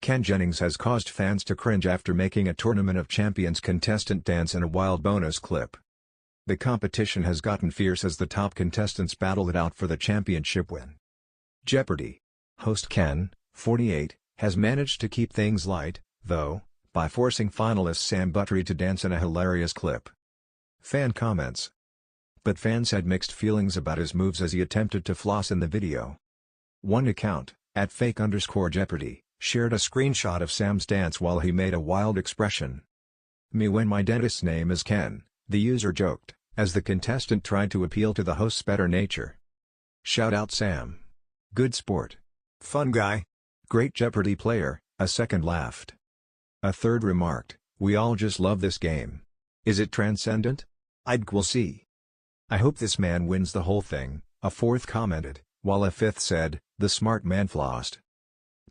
Ken Jennings has caused fans to cringe after making a Tournament of Champions contestant dance in a wild bonus clip. The competition has gotten fierce as the top contestants battle it out for the championship win. Jeopardy! Host Ken, 48, has managed to keep things light, though, by forcing finalist Sam Buttery to dance in a hilarious clip. Fan comments. But fans had mixed feelings about his moves as he attempted to floss in the video. One account, @fake_Jeopardy, shared a screenshot of Sam's dance while he made a wild expression. "Me when my dentist's name is Ken," the user joked, as the contestant tried to appeal to the host's better nature. "Shout out Sam. Good sport. Fun guy. Great Jeopardy player," a second laughed. A third remarked, "We all just love this game. Is it transcendent? We'll see. I hope this man wins the whole thing," a fourth commented, while a fifth said, "The smart man flossed."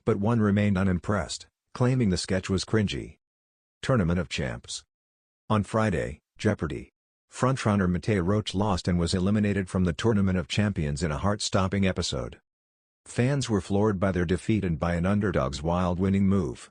But one remained unimpressed, claiming the sketch was cringy. Tournament of Champs. On Friday, Jeopardy! Frontrunner Mattea Roach lost and was eliminated from the Tournament of Champions in a heart-stopping episode. Fans were floored by their defeat and by an underdog's wild winning move.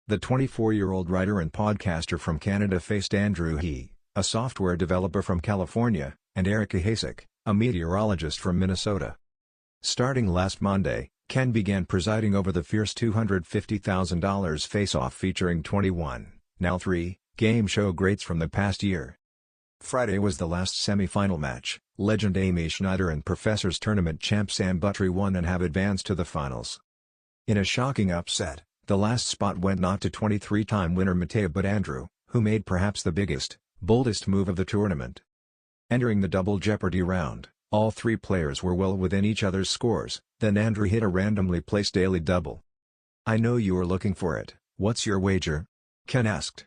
The 24-year-old writer and podcaster from Canada faced Andrew He, a software developer from California, and Erica Hasek, a meteorologist from Minnesota. Starting last Monday, Ken began presiding over the fierce $250,000 face-off featuring 21, now 3, game show greats from the past year. Friday was the last semi-final match. Legend Amy Schneider and Professor's tournament champ Sam Buttery won and have advanced to the finals. In a shocking upset, the last spot went not to 23-time winner Mattea but Andrew, who made perhaps the biggest, boldest move of the tournament. Entering the double Jeopardy round, all three players were well within each other's scores, then Andrew hit a randomly placed daily double. "I know you are looking for it, what's your wager?" Ken asked.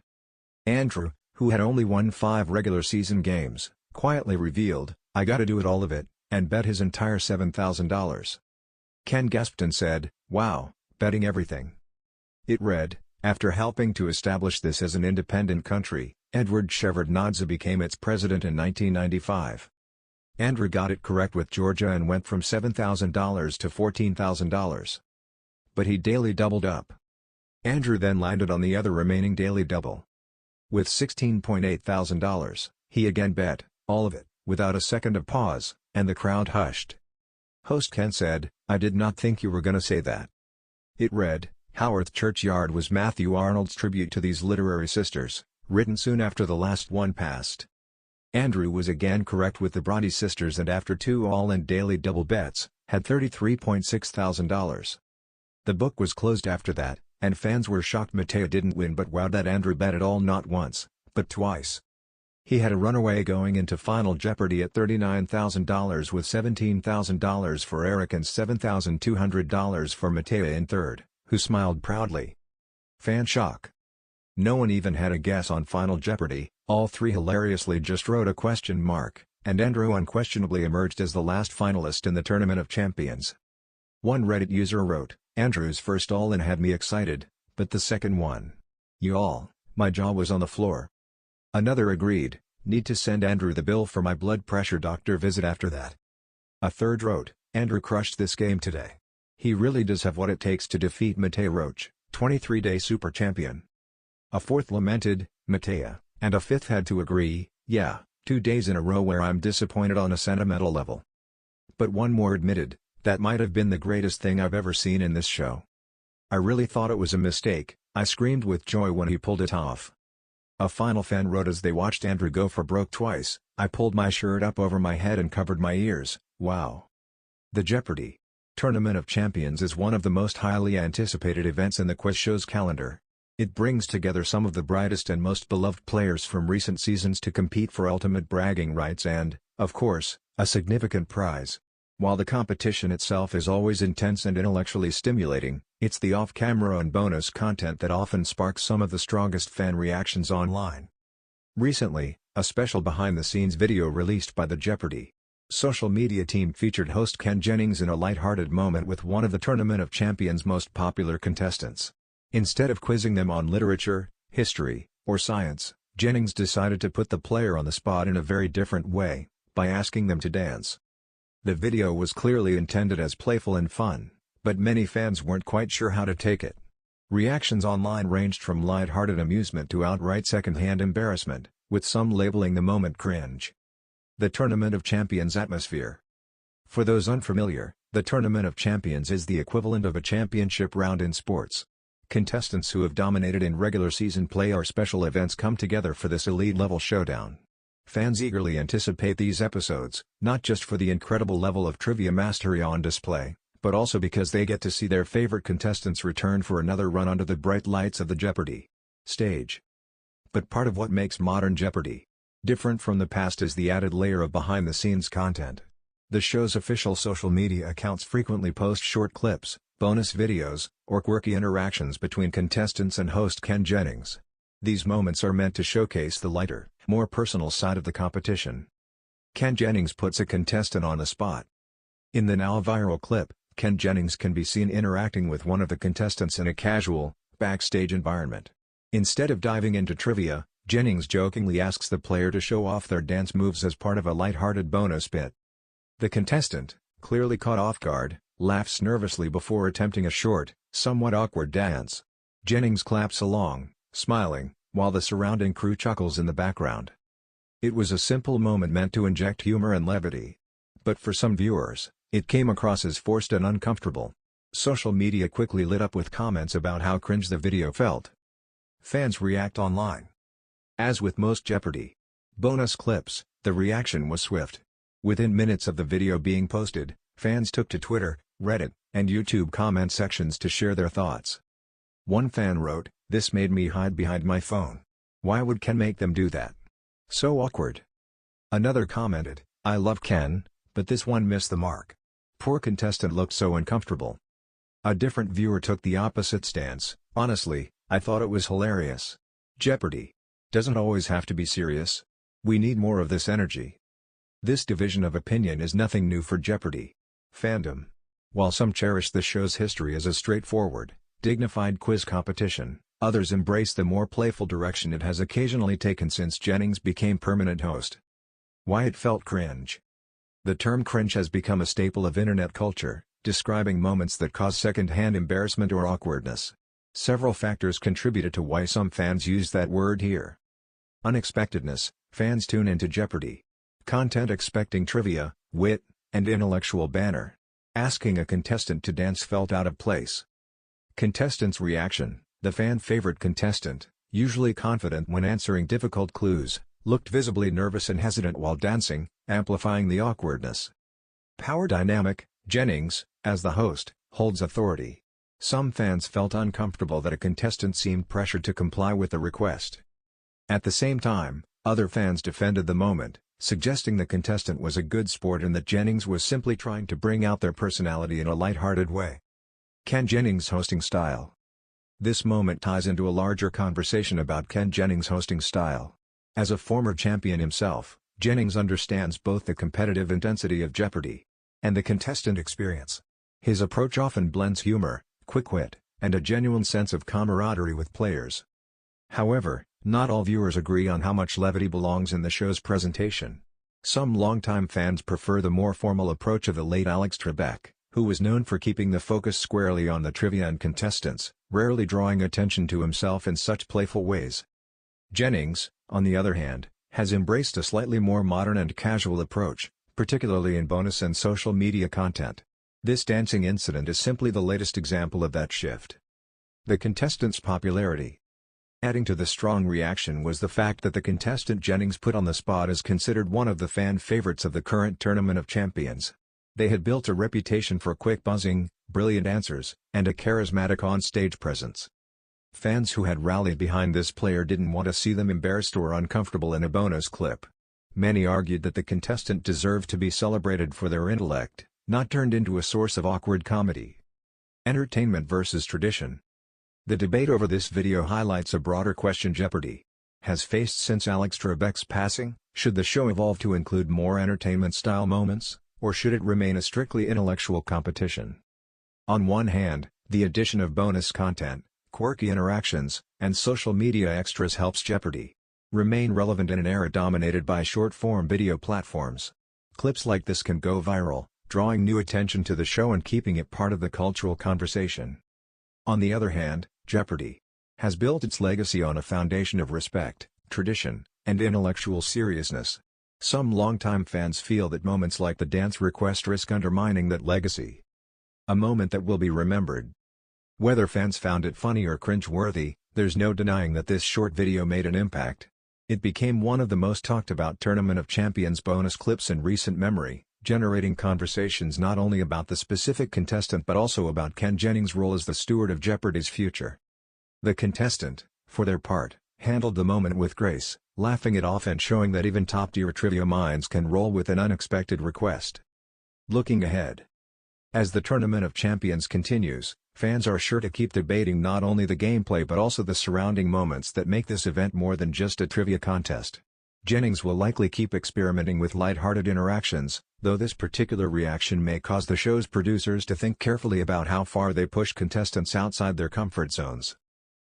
Andrew, who had only won 5 regular season games, quietly revealed, "I gotta do it all of it," and bet his entire $7,000. Ken gasped and said, "Wow, betting everything." It read, "After helping to establish this as an independent country, Edward Shevardnadze became its president in 1995. Andrew got it correct with Georgia and went from $7,000 to $14,000. But he daily doubled up. Andrew then landed on the other remaining daily double. With $16,800, he again bet, all of it, without a second of pause, and the crowd hushed. Host Ken said, "I did not think you were gonna say that." It read, "Haworth Churchyard" was Matthew Arnold's tribute to these literary sisters, written soon after the last one passed. Andrew was again correct with the Brody sisters and after 2 all-in daily double bets, had $33.6 thousand. The book was closed after that, and fans were shocked Mattea didn't win but wowed that Andrew bet it all not once, but twice. He had a runaway going into Final Jeopardy at $39,000 with $17,000 for Eric and $7,200 for Mattea in third, who smiled proudly. Fan shock. No one even had a guess on Final Jeopardy, all three hilariously just wrote a question mark, and Andrew unquestionably emerged as the last finalist in the Tournament of Champions. One Reddit user wrote, "Andrew's first all-in had me excited, but the second one. Y'all, my jaw was on the floor." Another agreed, "Need to send Andrew the bill for my blood pressure doctor visit after that." A third wrote, "Andrew crushed this game today. He really does have what it takes to defeat Mattea Roach, 23-day super champion." A fourth lamented, "Mattea," and a fifth had to agree, "Yeah, 2 days in a row where I'm disappointed on a sentimental level." But one more admitted, "That might have been the greatest thing I've ever seen in this show. I really thought it was a mistake, I screamed with joy when he pulled it off." A final fan wrote as they watched Andrew go for broke twice, "I pulled my shirt up over my head and covered my ears, wow." The Jeopardy! Tournament of Champions is one of the most highly anticipated events in the quiz show's calendar. It brings together some of the brightest and most beloved players from recent seasons to compete for ultimate bragging rights and, of course, a significant prize. While the competition itself is always intense and intellectually stimulating, it's the off-camera and bonus content that often sparks some of the strongest fan reactions online. Recently, a special behind-the-scenes video released by the Jeopardy! Social media team featured host Ken Jennings in a light-hearted moment with one of the Tournament of Champions' most popular contestants. Instead of quizzing them on literature, history, or science, Jennings decided to put the player on the spot in a very different way, by asking them to dance. The video was clearly intended as playful and fun, but many fans weren't quite sure how to take it. Reactions online ranged from light-hearted amusement to outright second-hand embarrassment, with some labeling the moment cringe. The Tournament of Champions atmosphere. For those unfamiliar, the Tournament of Champions is the equivalent of a championship round in sports. Contestants who have dominated in regular season play or special events come together for this elite-level showdown. Fans eagerly anticipate these episodes, not just for the incredible level of trivia mastery on display, but also because they get to see their favorite contestants return for another run under the bright lights of the Jeopardy stage. But part of what makes modern Jeopardy different from the past is the added layer of behind-the-scenes content. The show's official social media accounts frequently post short clips, bonus videos, or quirky interactions between contestants and host Ken Jennings. These moments are meant to showcase the lighter, more personal side of the competition. Ken Jennings puts a contestant on the spot. In the now viral clip, Ken Jennings can be seen interacting with one of the contestants in a casual, backstage environment. Instead of diving into trivia, Jennings jokingly asks the player to show off their dance moves as part of a lighthearted bonus bit. The contestant, clearly caught off guard, laughs nervously before attempting a short, somewhat awkward dance. Jennings claps along, smiling, while the surrounding crew chuckles in the background. It was a simple moment meant to inject humor and levity. But for some viewers, it came across as forced and uncomfortable. Social media quickly lit up with comments about how cringe the video felt. Fans react online. As with most Jeopardy bonus clips, the reaction was swift. Within minutes of the video being posted, fans took to Twitter, Reddit, and YouTube comment sections to share their thoughts. One fan wrote, "This made me hide behind my phone. Why would Ken make them do that? So awkward." Another commented, "I love Ken, but this one missed the mark. Poor contestant looked so uncomfortable." A different viewer took the opposite stance, "Honestly, I thought it was hilarious. Jeopardy doesn't always have to be serious. We need more of this energy." This division of opinion is nothing new for Jeopardy fandom. While some cherish the show's history as a straightforward, dignified quiz competition, others embrace the more playful direction it has occasionally taken since Jennings became permanent host. Why it felt cringe. The term cringe has become a staple of internet culture, describing moments that cause second-hand embarrassment or awkwardness. Several factors contributed to why some fans use that word here. Unexpectedness. Fans tune into Jeopardy content expecting trivia, wit, and intellectual banter. Asking a contestant to dance felt out of place. Contestants' reaction. The fan-favorite contestant, usually confident when answering difficult clues, looked visibly nervous and hesitant while dancing, amplifying the awkwardness. Power dynamic. Jennings, as the host, holds authority. Some fans felt uncomfortable that a contestant seemed pressured to comply with the request. At the same time, other fans defended the moment, suggesting the contestant was a good sport and that Jennings was simply trying to bring out their personality in a lighthearted way. Ken Jennings' hosting style. This moment ties into a larger conversation about Ken Jennings' hosting style. As a former champion himself, Jennings understands both the competitive intensity of Jeopardy and the contestant experience. His approach often blends humor, quick wit, and a genuine sense of camaraderie with players. However, not all viewers agree on how much levity belongs in the show's presentation. Some longtime fans prefer the more formal approach of the late Alex Trebek, who was known for keeping the focus squarely on the trivia and contestants, rarely drawing attention to himself in such playful ways. Jennings, on the other hand, has embraced a slightly more modern and casual approach, particularly in bonus and social media content. This dancing incident is simply the latest example of that shift. The contestant's popularity. Adding to the strong reaction was the fact that the contestant Jennings put on the spot is considered one of the fan favorites of the current Tournament of Champions. They had built a reputation for quick buzzing, brilliant answers, and a charismatic on-stage presence. Fans who had rallied behind this player didn't want to see them embarrassed or uncomfortable in a bonus clip. Many argued that the contestant deserved to be celebrated for their intellect, not turned into a source of awkward comedy. Entertainment versus tradition. The debate over this video highlights a broader question Jeopardy has faced since Alex Trebek's passing. Should the show evolve to include more entertainment-style moments, or should it remain a strictly intellectual competition? On one hand, the addition of bonus content, quirky interactions, and social media extras helps Jeopardy remain relevant in an era dominated by short-form video platforms. Clips like this can go viral, drawing new attention to the show and keeping it part of the cultural conversation. On the other hand, Jeopardy! Has built its legacy on a foundation of respect, tradition, and intellectual seriousness. Some longtime fans feel that moments like the dance request risk undermining that legacy. A moment that will be remembered. Whether fans found it funny or cringe-worthy, there's no denying that this short video made an impact. It became one of the most talked about Tournament of Champions bonus clips in recent memory, generating conversations not only about the specific contestant but also about Ken Jennings' role as the steward of Jeopardy's future. The contestant, for their part, handled the moment with grace, laughing it off and showing that even top-tier trivia minds can roll with an unexpected request. Looking ahead. As the Tournament of Champions continues, fans are sure to keep debating not only the gameplay but also the surrounding moments that make this event more than just a trivia contest. Jennings will likely keep experimenting with light-hearted interactions, though this particular reaction may cause the show's producers to think carefully about how far they push contestants outside their comfort zones.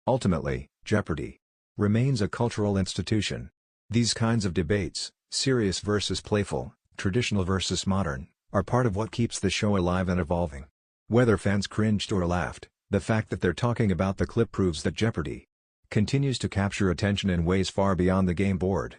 Ultimately, Jeopardy! Remains a cultural institution. These kinds of debates, serious versus playful, traditional versus modern, are part of what keeps the show alive and evolving. Whether fans cringed or laughed, the fact that they're talking about the clip proves that Jeopardy! Continues to capture attention in ways far beyond the game board.